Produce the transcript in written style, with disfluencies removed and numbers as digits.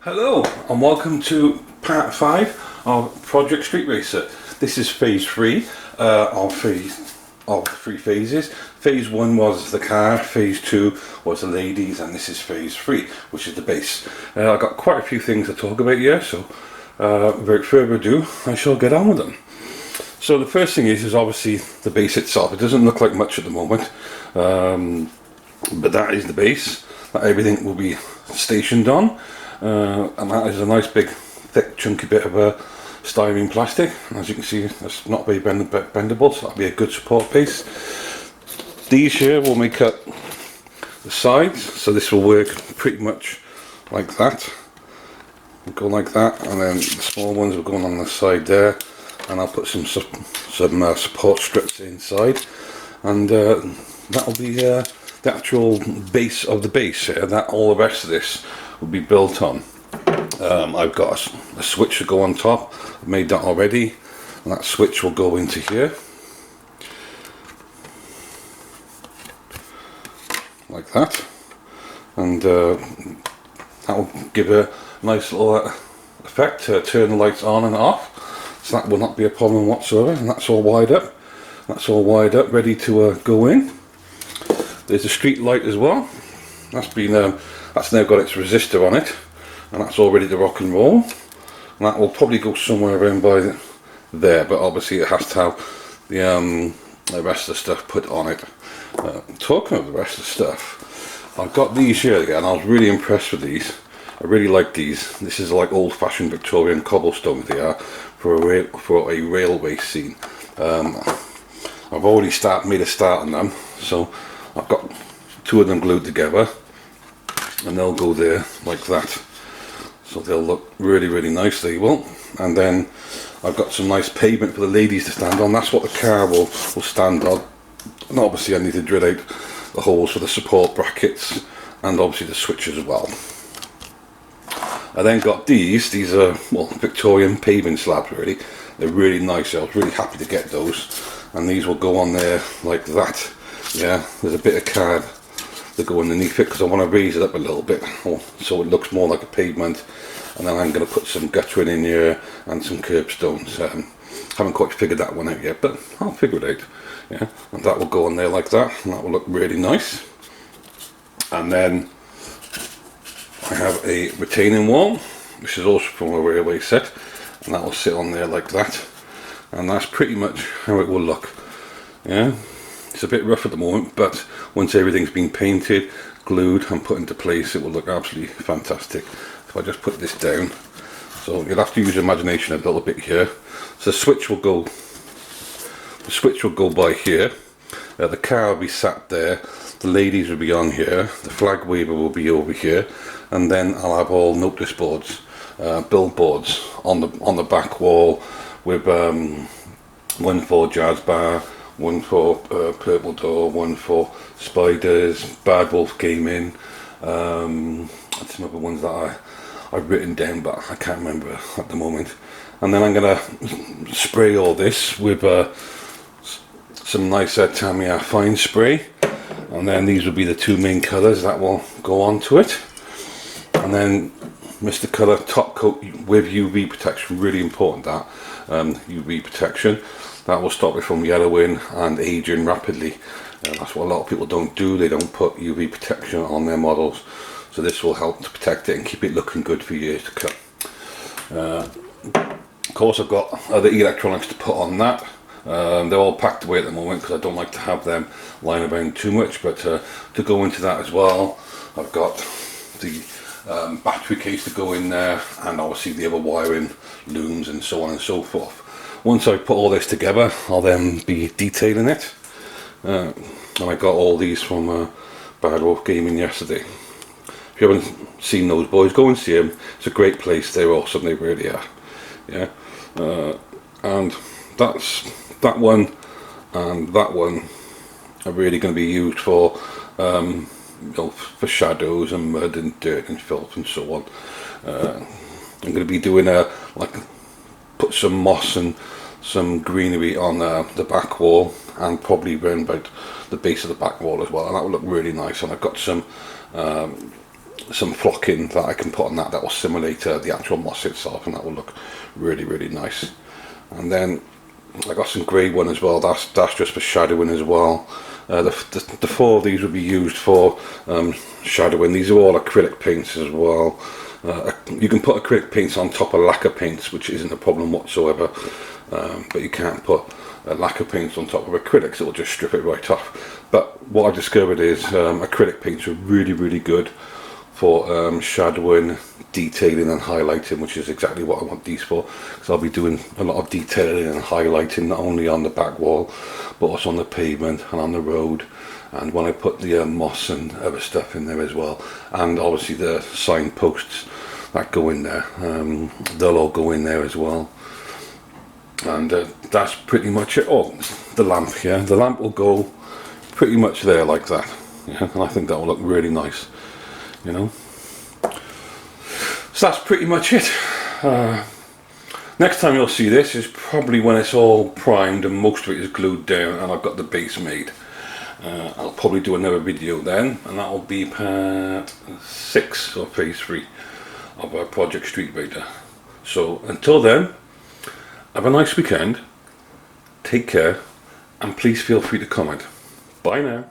Hello and welcome to part 5 of Project Street Racer. This is phase 3 of 3 phases. Phase 1 was the car, phase 2 was the ladies, and this is phase 3, which is the base. I've got quite a few things to talk about here, so without further ado, I shall get on with them. So the first thing is obviously the base itself. It doesn't look like much at the moment, but that is the base that everything will be stationed on. And that is a nice big thick chunky bit of styrene plastic. As you can see, it's not very bendable, so that'll be a good support base. These here will make up the sides, so this will work pretty much like that. It'll go like that, and then the small ones will go on the side there, and I'll put some support strips inside, and that'll be the actual base of the base here. That all the rest of this will be built on. I've got a switch to go on top. I've made that already, and that switch will go into here like that, and that will give a nice little effect to turn the lights on and off, so that will not be a problem whatsoever. And that's all wired up. That's all wired up, ready to go in. There's a street light as well. That's now got its resistor on it, and that's all ready to rock and roll. And that will probably go somewhere around by there, but obviously it has to have the rest of the stuff put on it. Talking of the rest of the stuff, I've got these here again. I was really impressed with these. I really like these. This is like old-fashioned Victorian cobblestones they are for a railway scene. I've already made a start on them, so I've got 2 of them glued together, and they'll go there like that, so they'll look really nice, they will. And then I've got some nice pavement for the ladies to stand on. That's what the car will stand on, and obviously I need to drill out the holes for the support brackets and obviously the switches as well. I then got these are, well, Victorian paving slabs really. They're really nice. I was really happy to get those, and these will go on there like that. Yeah, there's a bit of card to go underneath it because I want to raise it up a little bit, so it looks more like a pavement. And then I'm going to put some guttering in here and some curbstones. Haven't quite figured that one out yet, but I'll figure it out. Yeah, and that will go on there like that, and that will look really nice. And then I have a retaining wall, which is also from a railway set, and that will sit on there like that. And that's pretty much how it will look. Yeah. It's a bit rough at the moment, but once everything's been painted, glued and put into place, it will look absolutely fantastic. If I just put this down, so you'll have to use your imagination a little bit here. So the switch will go by here. The car will be sat there, the ladies will be on here, the flag waver will be over here, and then I'll have all notice boards, billboards on the back wall with one for Jazz Bar, one for Purple Door, one for Spiders, Bad Wolf Gaming, and some other ones that I've written down but I can't remember at the moment. And then I'm going to spray all this with some nice Tamiya fine spray, and then these will be the 2 main colours that will go onto it. And then Mr. Colour top coat with UV protection, really important that, UV protection. That will stop it from yellowing and aging rapidly. That's what a lot of people don't do. They don't put UV protection on their models. So this will help to protect it and keep it looking good for years to come. Of course, I've got other electronics to put on that. They're all packed away at the moment because I don't like to have them lying around too much. But to go into that as well, I've got the battery case to go in there, and obviously the other wiring looms and so on and so forth. Once I put all this together, I'll then be detailing it. And I got all these from Bad Wolf Gaming yesterday. If you haven't seen those boys, go and see them. It's a great place. They're awesome. They really are. Yeah. And that one and that one are really going to be used for for shadows and mud and dirt and filth and so on. I'm going to be doing put some moss and some greenery on the back wall, and probably round about the base of the back wall as well, and that will look really nice. And I've got some some flocking that I can put on that will simulate the actual moss itself, and that will look really, really nice. And then I got some grey one as well. That's just for shadowing as well. The 4 of these would be used for shadowing. These are all acrylic paints as well. You can put acrylic paints on top of lacquer paints, which isn't a problem whatsoever, but you can't put lacquer paints on top of acrylics. It will just strip it right off. But what I've discovered is acrylic paints are really, really good for shadowing, detailing and highlighting, which is exactly what I want these for, because I'll be doing a lot of detailing and highlighting, not only on the back wall but also on the pavement and on the road, and when I put the moss and other stuff in there as well, and obviously the signposts that go in there, they'll all go in there as well. And that's pretty much it. Oh, the lamp here, the lamp will go pretty much there like that, yeah, and I think that will look really nice, you know. So that's pretty much it. Next time you'll see this is probably when it's all primed and most of it is glued down and I've got the base made. I'll probably do another video then, and that will be part 6 of phase 3 of our Project Street Raider. So until then, have a nice weekend, take care, and please feel free to comment. Bye now.